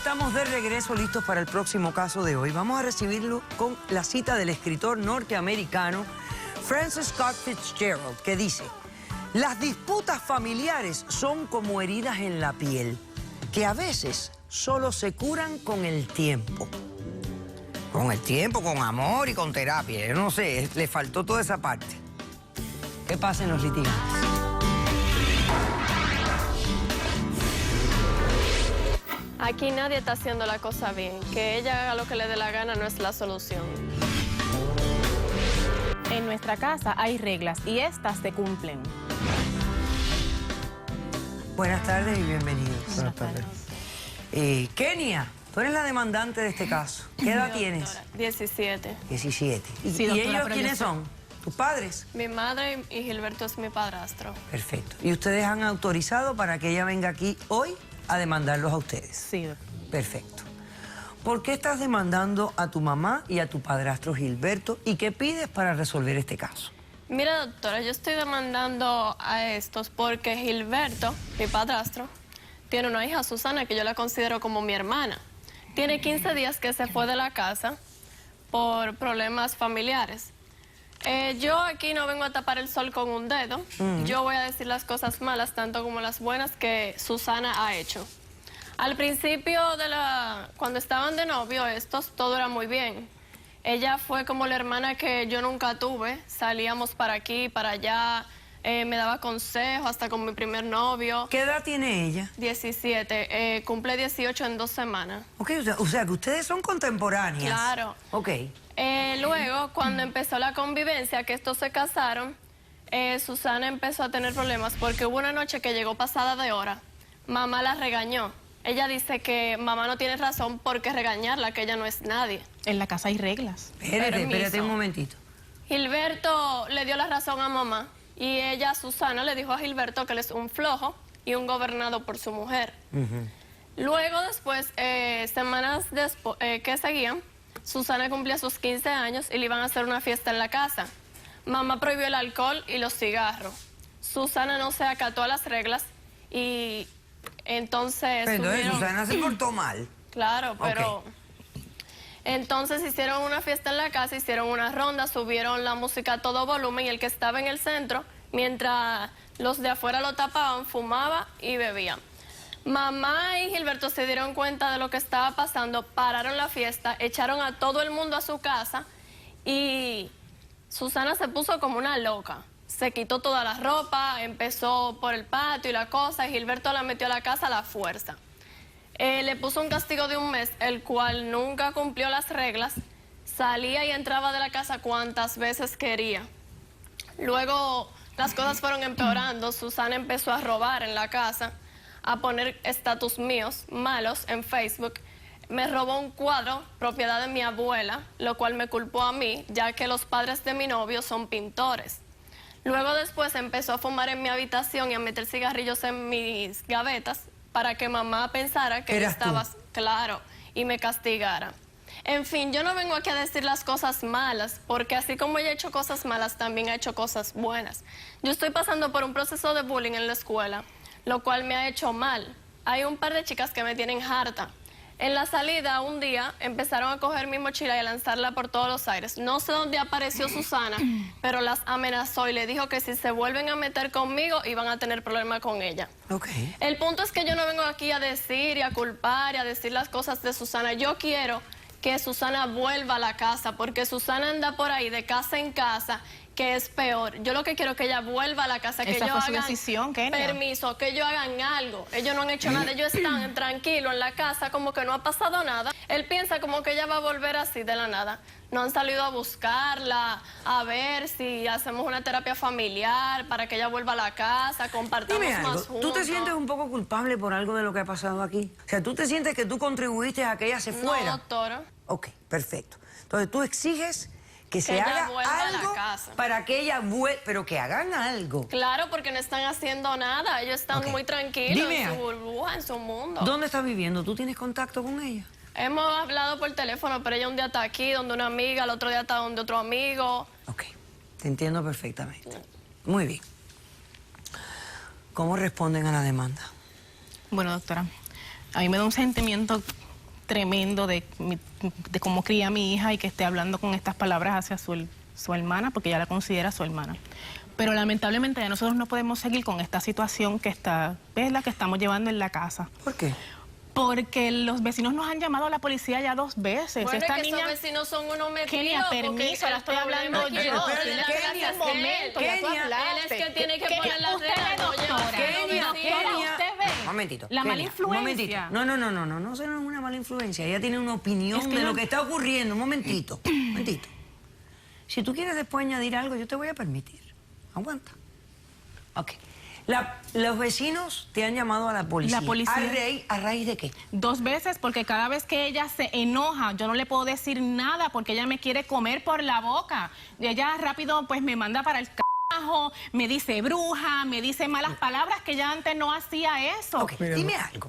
estamos de regreso listos para el próximo caso de hoy. Vamos a recibirlo con la cita del escritor norteamericano Francis Scott Fitzgerald, que dice: las disputas familiares son como heridas en la piel, que a veces solo se curan con el tiempo. Con el tiempo, con amor y con terapia. Yo no sé, le faltó toda esa parte. ¿Qué pasa en los litigantes? Aquí nadie está haciendo la cosa bien. Que ella haga lo que le dé la gana no es la solución. En nuestra casa hay reglas y estas se cumplen. Buenas tardes y bienvenidos. Buenas tardes. Kenia, tú eres la demandante de este caso. ¿Qué edad tienes? 17. 17. ¿Y, Sí, ¿y doctora, ellos pero quiénes yo son? ¿Tus padres? Mi madre y Gilberto es mi padrastro. Perfecto. ¿Y ustedes han autorizado para que ella venga aquí hoy a demandarlos a ustedes? Sí, doctora. Perfecto. ¿Por qué estás demandando a tu mamá y a tu padrastro Gilberto y qué pides para resolver este caso? Mira, doctora, yo estoy demandando a estos porque Gilberto, mi padrastro, tiene una hija, Susana, que yo la considero como mi hermana. Tiene 15 días que se fue de la casa por problemas familiares. Yo aquí no vengo a tapar el sol con un dedo. Yo voy a decir las cosas malas, tanto como las buenas, que Susana ha hecho. Al principio cuando estaban de novio, todo era muy bien. Ella fue como la hermana que yo nunca tuve. Salíamos para aquí, para allá, me daba consejos, hasta con mi primer novio. ¿Qué edad tiene ella? 17, cumple 18 en 2 semanas. Ok, o sea que ustedes son contemporáneas. Claro. Ok. Luego, cuando empezó la convivencia, que estos se casaron, Susana empezó a tener problemas porque hubo una noche que llegó pasada de hora. Mamá la regañó. Ella dice que mamá no tiene razón por qué regañarla, que ella no es nadie. En la casa hay reglas. Espérate un momentito. Gilberto le dio la razón a mamá y ella, Susana, le dijo a Gilberto que él es un flojo y un gobernado por su mujer. Luego, después, semanas después que seguían, Susana cumplía sus 15 años y le iban a hacer una fiesta en la casa. Mamá prohibió el alcohol y los cigarros. Susana no se acató a las reglas y entonces... Pero Susana se portó mal. Claro, pero... Okay. Entonces hicieron una fiesta en la casa, hicieron una ronda, subieron la música a todo volumen y el que estaba en el centro, mientras los de afuera lo tapaban, fumaba y bebía. Mamá y Gilberto se dieron cuenta de lo que estaba pasando, pararon la fiesta, echaron a todo el mundo a su casa y Susana se puso como una loca. Se quitó toda la ropa, empezó por el patio y la cosa, y Gilberto la metió a la casa a la fuerza. Le puso un castigo de 1 mes, el cual nunca cumplió las reglas, salía y entraba de la casa cuantas veces quería. Luego las cosas fueron empeorando, Susana empezó a robar en la casa, a poner estatus míos malos en Facebook. Me robó un cuadro, propiedad de mi abuela, lo cual me culpó a mí, ya que los padres de mi novio son pintores. Luego después empezó a fumar en mi habitación y a meter cigarrillos en mis gavetas para que mamá pensara que yo estaba claro y me castigara. En fin, yo no vengo aquí a decir las cosas malas, porque así como ella ha hecho cosas malas, también ha hecho cosas buenas. Yo estoy pasando por un proceso de bullying en la escuela, lo cual me ha hecho mal. Hay un par de chicas que me tienen harta. En la salida, un día, empezaron a coger mi mochila y a lanzarla por todos los aires. No sé dónde apareció Susana, pero las amenazó y le dijo que si se vuelven a meter conmigo, iban a tener problemas con ella. Okay. El punto es que yo no vengo aquí a decir y a culpar y a decir las cosas de Susana. Yo quiero que Susana vuelva a la casa, porque Susana anda por ahí de casa en casa, que es peor. Yo lo que quiero es que ella vuelva a la casa, que ellos hagan decisión, permiso, que ellos hagan algo. Ellos no han hecho nada, ellos están tranquilos en la casa, como que no ha pasado nada. Él piensa como que ella va a volver así de la nada. No han salido a buscarla, a ver si hacemos una terapia familiar para que ella vuelva a la casa, compartamos más juntos. ¿Tú te sientes un poco culpable por algo de lo que ha pasado aquí? O sea, ¿tú te sientes que tú contribuiste a que ella se fuera? No, doctora. Ok, perfecto. Entonces tú exiges que se haga algo para que ella vuelva, pero que hagan algo. Claro, porque no están haciendo nada. Ellos están muy tranquilos en su burbuja, en su mundo. ¿Dónde está viviendo? ¿Tú tienes contacto con ella? Hemos hablado por teléfono, pero ella un día está aquí, donde una amiga, el otro día está donde otro amigo. Ok, te entiendo perfectamente. Muy bien. ¿Cómo responden a la demanda? Bueno, doctora, a mí me da un sentimiento tremendo de cómo cría a mi hija y que esté hablando con estas palabras hacia su hermana, porque ella la considera su hermana. Pero lamentablemente ya nosotros no podemos seguir con esta situación que es la que estamos llevando en la casa. ¿Por qué? Porque los vecinos nos han llamado a la policía ya 2 veces. Bueno, Esta es que niña... esos vecinos son unos metidos. Kenia, permiso, la estoy hablando yo. Tiene Tienes que darle un momento, ya tú hablaste. Él es que tiene que poner las usted ve, reglas, no doctora. Kenia, Usted ve Un momentito. la mala Kenia, influencia. Un momentito. No es una mala influencia. Ella tiene una opinión de lo que está ocurriendo. Un momentito. Si tú quieres después añadir algo, yo te voy a permitir. Aguanta. Ok. Los vecinos te han llamado a la policía. La policía. ¿A raíz de qué? 2 veces, porque cada vez que ella se enoja, yo no le puedo decir nada porque ella me quiere comer por la boca. Y ella rápido pues me manda para el carajo, me dice bruja, me dice malas palabras, que ella antes no hacía eso. Ok, dime algo.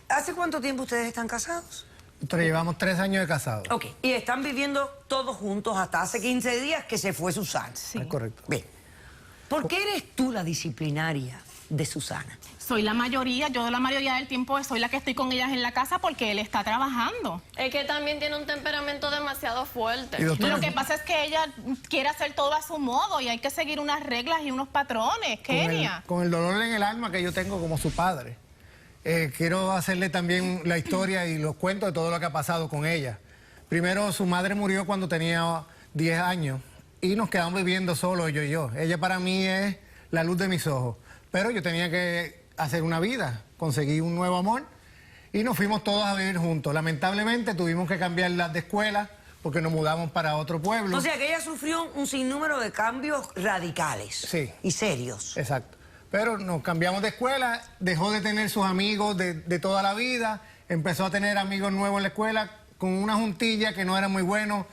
¿Hace cuánto tiempo ustedes están casados? Nosotros llevamos 3 años de casados. Ok, y están viviendo todos juntos hasta hace 15 días que se fue Susana. Sí. Es correcto. Bien. ¿Por qué eres tú la disciplinaria de Susana? Soy la mayoría, yo la mayoría del tiempo soy la que estoy con ellas en la casa porque él está trabajando. Es que también tiene un temperamento demasiado fuerte. Y doctora, Lo que pasa es que ella quiere hacer todo a su modo y hay que seguir unas reglas y unos patrones, Kenia. con el dolor en el alma que yo tengo como su padre, quiero hacerle también la historia y los cuentos de todo lo que ha pasado con ella. Primero, su madre murió cuando tenía 10 años y nos quedamos viviendo solos, ella y yo. Ella para mí es la luz de mis ojos, pero yo tenía que hacer una vida, conseguí un nuevo amor y nos fuimos todos a vivir juntos. Lamentablemente tuvimos que cambiarlas de escuela porque nos mudamos para otro pueblo. O sea, que ella sufrió un sinnúmero de cambios radicales. Sí. Y serios. Exacto. Pero nos cambiamos de escuela, dejó de tener sus amigos de toda la vida, empezó a tener amigos nuevos en la escuela con una juntilla que no era muy bueno.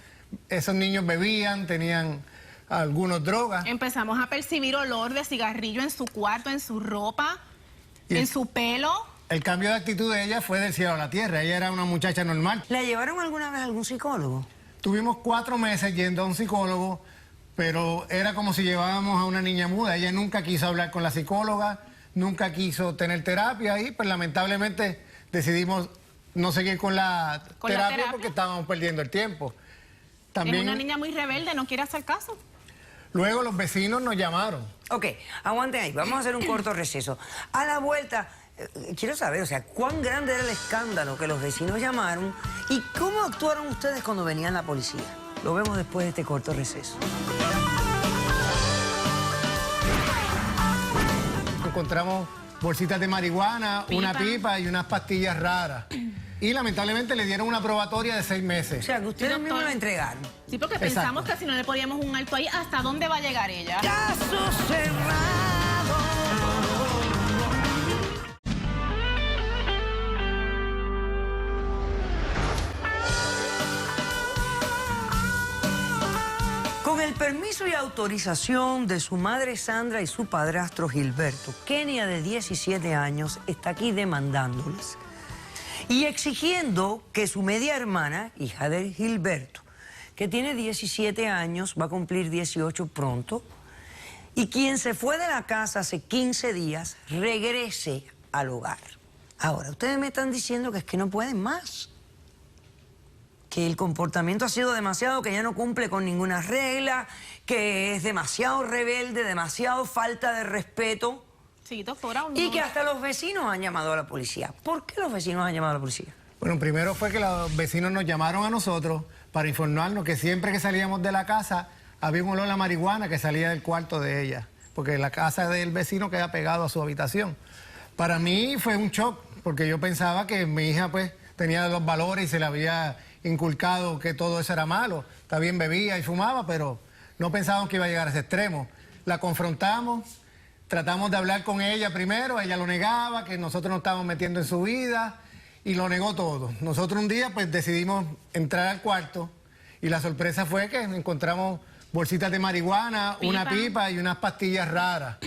Esos niños bebían, tenían algunos drogas. Empezamos a percibir olor de cigarrillo en su cuarto, en su ropa, Y en su pelo. El cambio de actitud de ella fue del cielo a la tierra. Ella era una muchacha normal. ¿La llevaron alguna vez a algún psicólogo? Tuvimos 4 meses yendo a un psicólogo, pero era como si llevábamos a una niña muda. Ella nunca quiso hablar con la psicóloga, nunca quiso tener terapia y pues lamentablemente decidimos no seguir con la terapia porque estábamos perdiendo el tiempo. También, Es una niña muy rebelde, no quiere hacer caso. luego los vecinos nos llamaron. Ok, aguanten ahí, vamos a hacer un corto receso. A la vuelta, quiero saber, o sea, cuán grande era el escándalo que los vecinos llamaron y cómo actuaron ustedes cuando venían la policía. Lo vemos después de este corto receso. Encontramos bolsitas de marihuana, una pipa y unas pastillas raras. Y lamentablemente le dieron una probatoria de 6 O meses. sea, que ustedes Doctor. mismos la entregaron. Sí, porque Exacto. pensamos que si no le poníamos un alto ahí, ¿hasta dónde va a llegar ella? Caso cerrado. Con el permiso y autorización de su madre Sandra y su padrastro Gilberto, Kenia, de 17 años, está aquí demandándoles y exigiendo que su media hermana, hija de Gilberto, que tiene 17 años, va a cumplir 18 pronto, y quien se fue de la casa hace 15 días, regrese al hogar. Ahora, ustedes me están diciendo que es que no pueden más, que el comportamiento ha sido demasiado, que ya no cumple con ninguna regla, que es demasiado rebelde, demasiado falta de respeto, Sí, doctora. y que hasta los vecinos han llamado a la policía. ¿Por qué los vecinos han llamado a la policía? Bueno, primero fue que los vecinos nos llamaron a nosotros para informarnos que siempre que salíamos de la casa había un olor a marihuana que salía del cuarto de ella, porque la casa del vecino queda pegado a su habitación. Para mí fue un shock, porque yo pensaba que mi hija pues tenía los valores y se le había inculcado que todo eso era malo. También bebía y fumaba, pero no pensábamos que iba a llegar a ese extremo. La confrontamos, tratamos de hablar con ella primero, ella lo negaba, que nosotros nos estábamos metiendo en su vida y lo negó todo. Nosotros un día pues decidimos entrar al cuarto y la sorpresa fue que encontramos bolsitas de marihuana, una pipa y unas pastillas raras.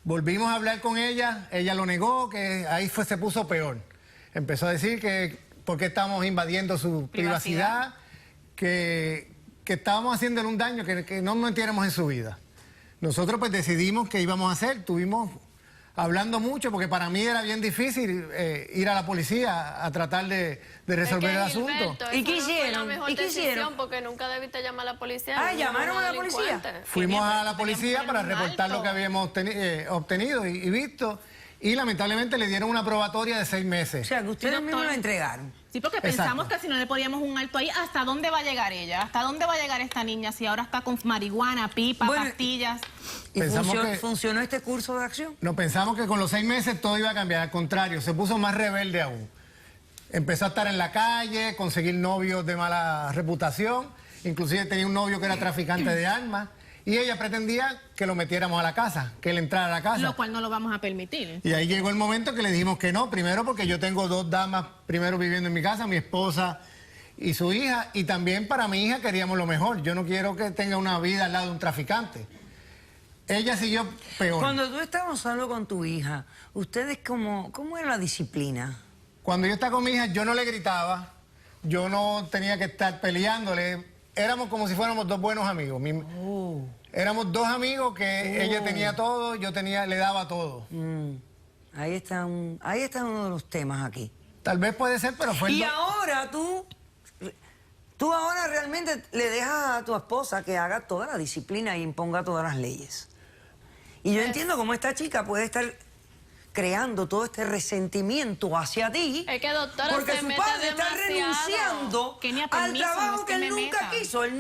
Volvimos a hablar con ella, ella lo negó, que ahí se puso peor. Empezó a decir que porque estábamos invadiendo su privacidad, que estábamos haciéndole un daño que no nos metiéramos en su vida. Nosotros pues decidimos qué íbamos a hacer, tuvimos hablando mucho, porque para mí era bien difícil ir a la policía a tratar de resolver el asunto. Gilberto, ¿Y eso qué no fue la hicieron? mejor ¿Y qué decisión, hicieron? porque nunca debiste llamar a la policía. Ah, ni ¿llamaron a a la un policía? delincuente. Fuimos a la Teníamos policía que para poner un reportar lo alto. que habíamos obtenido y visto, y lamentablemente le dieron una probatoria de 6 O meses. sea, que ustedes Sí, mismos doctor. la entregaron. Sí, porque Exacto. pensamos que si no le poníamos un alto ahí, ¿hasta dónde va a llegar ella? ¿Hasta dónde va a llegar esta niña si ahora está con marihuana, pipa, Bueno, pastillas? ¿Y Pensamos que- funcionó este curso de acción? No pensamos que con los 6 meses todo iba a cambiar, al contrario, se puso más rebelde aún. Empezó a estar en la calle, conseguir novios de mala reputación, inclusive tenía un novio que era traficante de armas, y ella pretendía que lo metiéramos a la casa, que él entrara a la casa. Lo cual no lo vamos a permitir. Y ahí llegó el momento que le dijimos que no, primero porque yo tengo 2 damas primero viviendo en mi casa, mi esposa y su hija, y también para mi hija queríamos lo mejor. Yo no quiero que tenga una vida al lado de un traficante. Ella siguió peor. Cuando tú estabas solo con tu hija, ¿ustedes cómo era la disciplina? Cuando yo estaba con mi hija, yo no le gritaba, yo no tenía que estar peleándole. Éramos como si fuéramos 2 buenos amigos. Éramos 2 amigos que ella tenía todo, le daba todo. Ahí está uno de los temas aquí. Tal vez puede ser, pero fue... Y ahora tú ahora realmente le dejas a tu esposa que haga toda la disciplina y imponga todas las leyes. Y yo entiendo cómo esta chica puede estar creando todo este resentimiento hacia ti. Es que, doctora, porque se su mete padre está demasiado. renunciando Que ni a al permiso, no trabajo es que que él me nunca meta. quiso. Él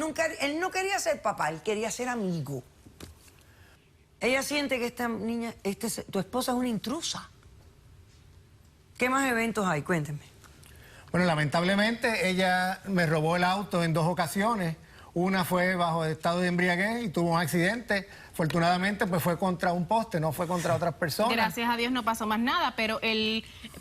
no quería ser papá, él quería ser amigo. Ella siente que esta niña, tu esposa es una intrusa. ¿Qué más eventos hay? Cuéntenme. Bueno, lamentablemente ella me robó el auto en 2 ocasiones. Una fue bajo estado de embriaguez y tuvo un accidente. Afortunadamente, pues fue contra un poste, no fue contra otras personas. Gracias a Dios no pasó más nada, pero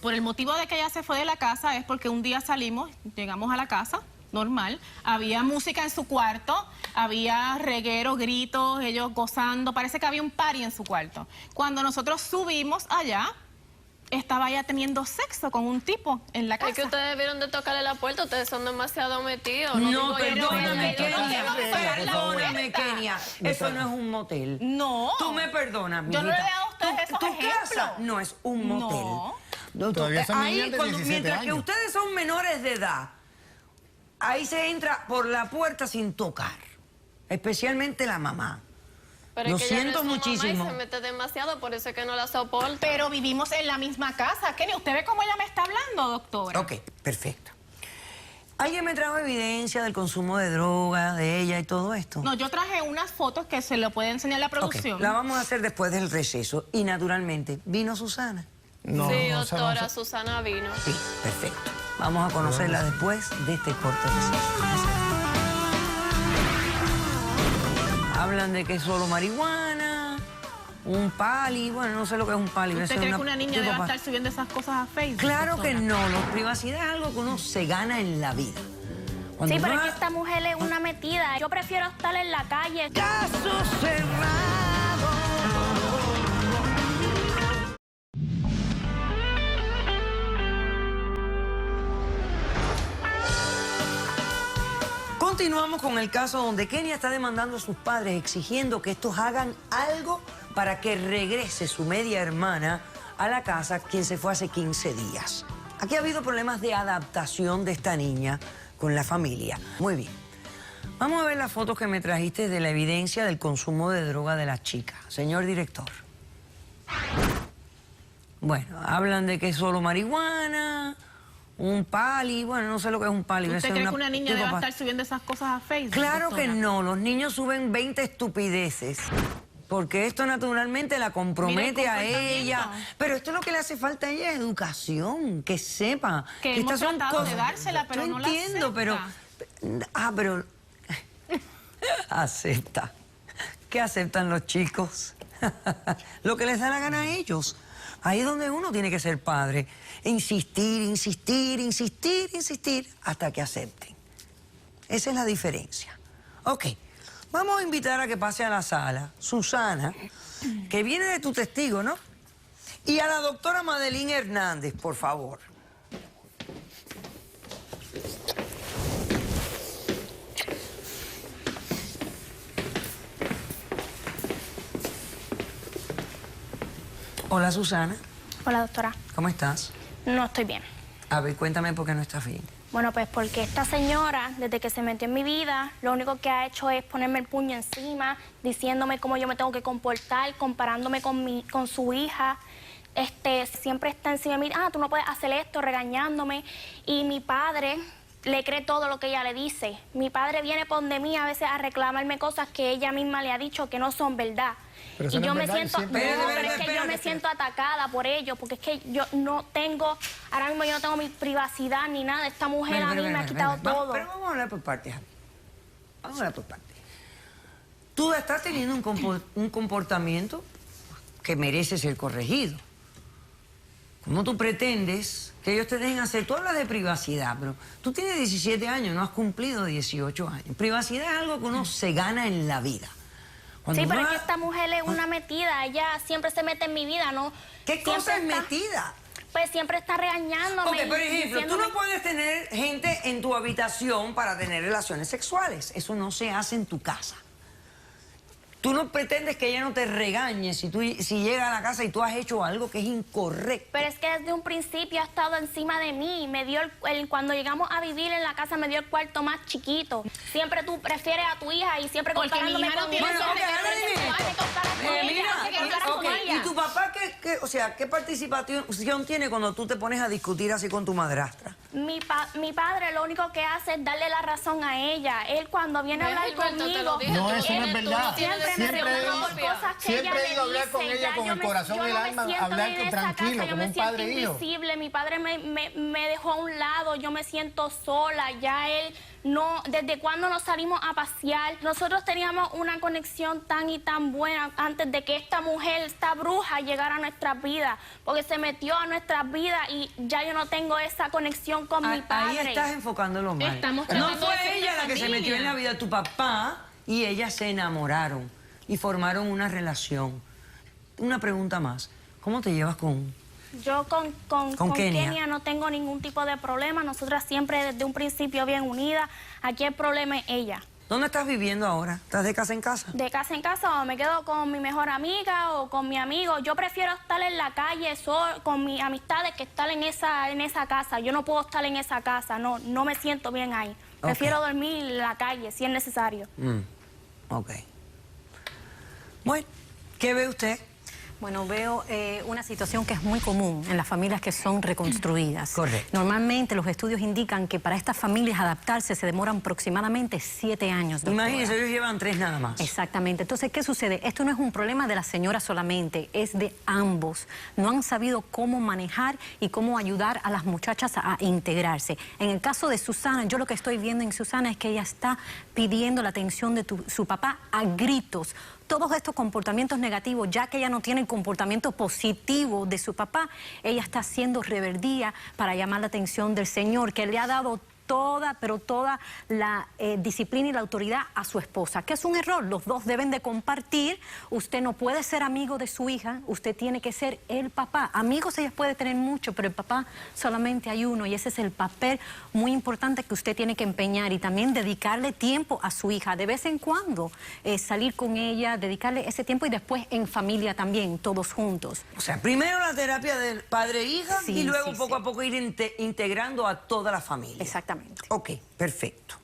por el motivo de que ella se fue de la casa es porque un día salimos, llegamos a la casa, normal, había música en su cuarto, había reguero, gritos, ellos gozando, parece que había un party en su cuarto. Cuando nosotros subimos allá, estaba ella teniendo sexo con un tipo en la casa. Es que ustedes debieron de tocarle la puerta, ustedes son demasiado metidos. No, digo yo, perdóname, pero no Kenia. te van a pagar la Perdóname, puerta. Kenia. Eso no es un motel. No. Tú me perdonas, Yo no le he mijita. dado a ustedes esos Tu ejemplos. casa no es un motel. No. Todavía son Ahí, niñas de 17 mientras que años. ustedes son menores de edad, ahí se entra por la puerta sin tocar. Especialmente la mamá. Pero Lo es que ella siento no es su mamá muchísimo. y se mete demasiado, por eso es que no la soporta. Pero vivimos en la misma casa. Kenny, ¿usted ve cómo ella me está hablando, doctora? Ok, perfecto. ¿Alguien me trajo evidencia del consumo de droga, de ella y todo esto? No, yo traje unas fotos que se lo puede enseñar la Ok, producción. la vamos a hacer después del receso. Y naturalmente, ¿vino Susana? No, Sí, no, doctora, no, Susana vino. Sí, perfecto. Vamos a conocerla después de este corto receso. Hablan de que es solo marihuana, un pali, bueno, no sé lo que es un pali. ¿Usted eso es cree que una niña tipo debe pa- estar subiendo esas cosas a Facebook? Claro que doctora? no, la privacidad es algo que uno se gana en la vida. Cuando Sí, pero uno es que ha- esta mujer es una metida. Yo prefiero estar en la calle. Caso cerrado. Continuamos con el caso donde Kenia está demandando a sus padres exigiendo que estos hagan algo para que regrese su media hermana a la casa, quien se fue hace 15 días. Aquí ha habido problemas de adaptación de esta niña con la familia. Muy bien. Vamos a ver las fotos que me trajiste de la evidencia del consumo de droga de la chica. Señor director. Bueno, hablan de que es solo marihuana, un pali, bueno, no sé lo que es un pali. ¿Usted eso es cree que una niña tipo debe pa- estar subiendo esas cosas a Facebook? Claro que doctora? no, los niños suben 20 estupideces. Porque esto naturalmente la compromete Mira a el comportamiento. ella. Pero esto lo que le hace falta a ella es educación, que sepa. Que hemos estas son tratado de cosas- dársela, pero Yo no la entiendo, pero... acepta. pero... Acepta. ¿Qué aceptan los chicos? Lo que les da la gana a ellos. Ahí es donde uno tiene que ser padre. Insistir, insistir, insistir, insistir, hasta que acepten. Esa es la diferencia. Ok, vamos a invitar a que pase a la sala Susana, que viene de tu testigo, ¿no? Y a la doctora Madeline Hernández, por favor. Hola, Susana. Hola, doctora. ¿Cómo estás? No estoy bien. A ver, cuéntame por qué no estás bien. Bueno, pues porque esta señora, desde que se metió en mi vida, lo único que ha hecho es ponerme el puño encima, diciéndome cómo yo me tengo que comportar, comparándome con su hija. Siempre está encima de mí, tú no puedes hacer esto, regañándome. Y mi padre le cree todo lo que ella le dice. Mi padre viene por de mí a veces a reclamarme cosas que ella misma le ha dicho que no son verdad. Pero Y yo me verdad, siento, siempre... pero es que yo me siento atacada por ello, porque es que yo no tengo, ahora mismo yo no tengo mi privacidad ni nada. Esta mujer a mí me ha quitado todo. Pero vamos a hablar por partes. Vamos a hablar por partes. Tú estás teniendo un comportamiento que merece ser corregido. ¿Cómo tú pretendes que ellos te dejen hacer? Tú hablas de privacidad, pero tú tienes 17 años, no has cumplido 18 años. Privacidad es algo que uno se gana en la vida. Cuando Sí, pero es uno... que esta mujer es una metida, ella siempre se mete en mi vida, ¿no? ¿Qué Siempre cosa es está- metida? Pues siempre está regañándome. Ok, por y ejemplo, tú diciéndome- no puedes tener gente en tu habitación para tener relaciones sexuales. Eso no se hace en tu casa. Tú no pretendes que ella no te regañe si llega a la casa y tú has hecho algo que es incorrecto. Pero es que desde un principio ha estado encima de mí. Me dio cuando llegamos a vivir en la casa me dio el cuarto más chiquito. Siempre tú prefieres a tu hija y siempre Porque mi comparándome hija no con tiene ella. Bueno, ok, ahora Siempre dime te esto. comparas con ella, Mira, te comparas con ok, ella. ¿y tu papá qué participación tiene cuando tú te pones a discutir así con tu madrastra? Mi padre lo único que hace es darle la razón a ella. Él cuando viene a hablar Gilberto, te lo conmigo... dije, No, tú eso no es tú verdad. tienes Siempre me Siempre reclama he- por cosas que siempre ella he ido a hablar le con dice. ella Ya con yo el me- corazón yo y el no me alma, siento hablar bien en esa tranquilo, casa, yo como me un siento padre e hijo. invisible. Mi padre me dejó a un lado, yo me siento sola. Ya él no... ¿Desde cuándo nos salimos a pasear? Nosotros teníamos una conexión tan y tan buena antes de que esta mujer, esta bruja, llegara a nuestras vidas. Porque se metió a nuestras vidas y ya yo no tengo esa conexión con mi padre. Ahí estás enfocándolo mal. Estamos No tratando de fue ser ella una la que se familia. metió en la vida de tu papá y ellas se enamoraron y formaron una relación. Una pregunta más. ¿Cómo te llevas con...? Yo con Kenia. Kenia no tengo ningún tipo de problema. Nosotras siempre desde un principio bien unidas. Aquí el problema es ella. ¿Dónde estás viviendo ahora? ¿Estás de casa en casa? De casa en casa o me quedo con mi mejor amiga o con mi amigo. Yo prefiero estar en la calle con mis amistades que estar en esa casa. Yo no puedo estar en esa casa. No me siento bien ahí. Prefiero dormir en la calle si es necesario. Ok. Bueno, ¿qué ve usted? Bueno, veo una situación que es muy común en las familias que son reconstruidas. Correcto. Normalmente los estudios indican que para estas familias adaptarse se demoran aproximadamente 7 años. Doctora. Imagínense, ellos llevan 3 nada más. Exactamente. Entonces, ¿qué sucede? Esto no es un problema de la señora solamente, es de ambos. No han sabido cómo manejar y cómo ayudar a las muchachas a integrarse. En el caso de Susana, yo lo que estoy viendo en Susana es que ella está pidiendo la atención de su papá a gritos. Todos estos comportamientos negativos, ya que ella no tiene el comportamiento positivo de su papá, ella está haciendo rebeldía para llamar la atención del Señor, que le ha dado toda la disciplina y la autoridad a su esposa, que es un error. Los dos deben de compartir. Usted no puede ser amigo de su hija, usted tiene que ser el papá. Amigos ella puede tener mucho, pero el papá solamente hay uno y ese es el papel muy importante que usted tiene que empeñar y también dedicarle tiempo a su hija, de vez en cuando salir con ella, dedicarle ese tiempo y después en familia también, todos juntos. O sea, primero la terapia del padre-hija Sí, y luego sí, poco sí. a poco ir integrando a toda la familia. Exactamente. Ok, perfecto.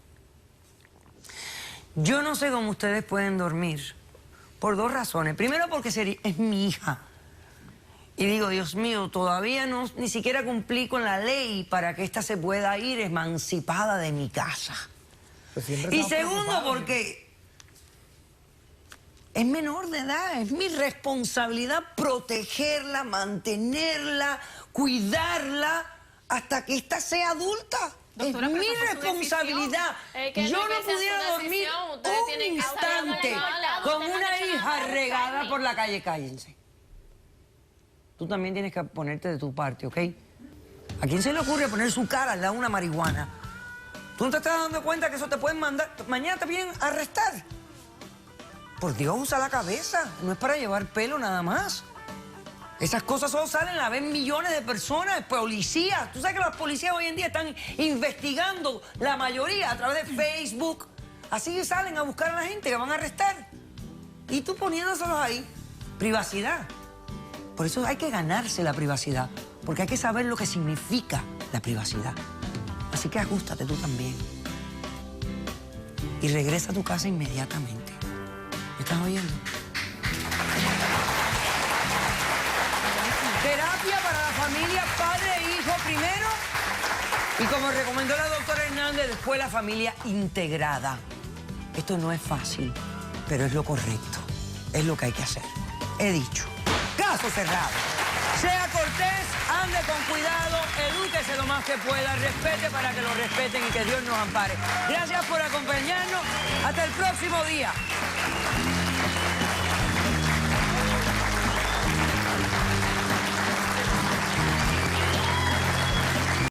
Yo no sé cómo ustedes pueden dormir por 2 razones. Primero porque es mi hija. Y digo, Dios mío, todavía ni siquiera cumplí con la ley para que ésta se pueda ir emancipada de mi casa. Pues siempre Y estamos segundo preocupados. porque es menor de edad, es mi responsabilidad protegerla, mantenerla, cuidarla hasta que ésta sea adulta. Doctora, es pero mi esa fue su responsabilidad. Es que Yo no es no que sea pudiera su dormir decisión, ustedes un tienen que instante apoyarla, con ustedes no una han hecho hija nada por regada buscarme. por la calle. Cállense. Tú también tienes que ponerte de tu parte, ¿ok? ¿A quién se le ocurre poner su cara al lado de una marihuana? ¿Tú no te estás dando cuenta que eso te pueden mandar? Mañana te vienen a arrestar. Por Dios, usa la cabeza. No es para llevar pelo nada más. Esas cosas solo salen a ver millones de personas, policías. Tú sabes que las policías hoy en día están investigando la mayoría a través de Facebook. Así salen a buscar a la gente que van a arrestar. Y tú poniéndoselos ahí. Privacidad. Por eso hay que ganarse la privacidad, porque hay que saber lo que significa la privacidad. Así que ajústate tú también. Y regresa a tu casa inmediatamente. ¿Me estás oyendo? Terapia para la familia, padre e hijo primero. Y como recomendó la doctora Hernández, después la familia integrada. Esto no es fácil, pero es lo correcto. Es lo que hay que hacer. He dicho. Caso cerrado. Sea cortés, ande con cuidado, edúquese lo más que pueda, respete para que lo respeten y que Dios nos ampare. Gracias por acompañarnos. Hasta el próximo día.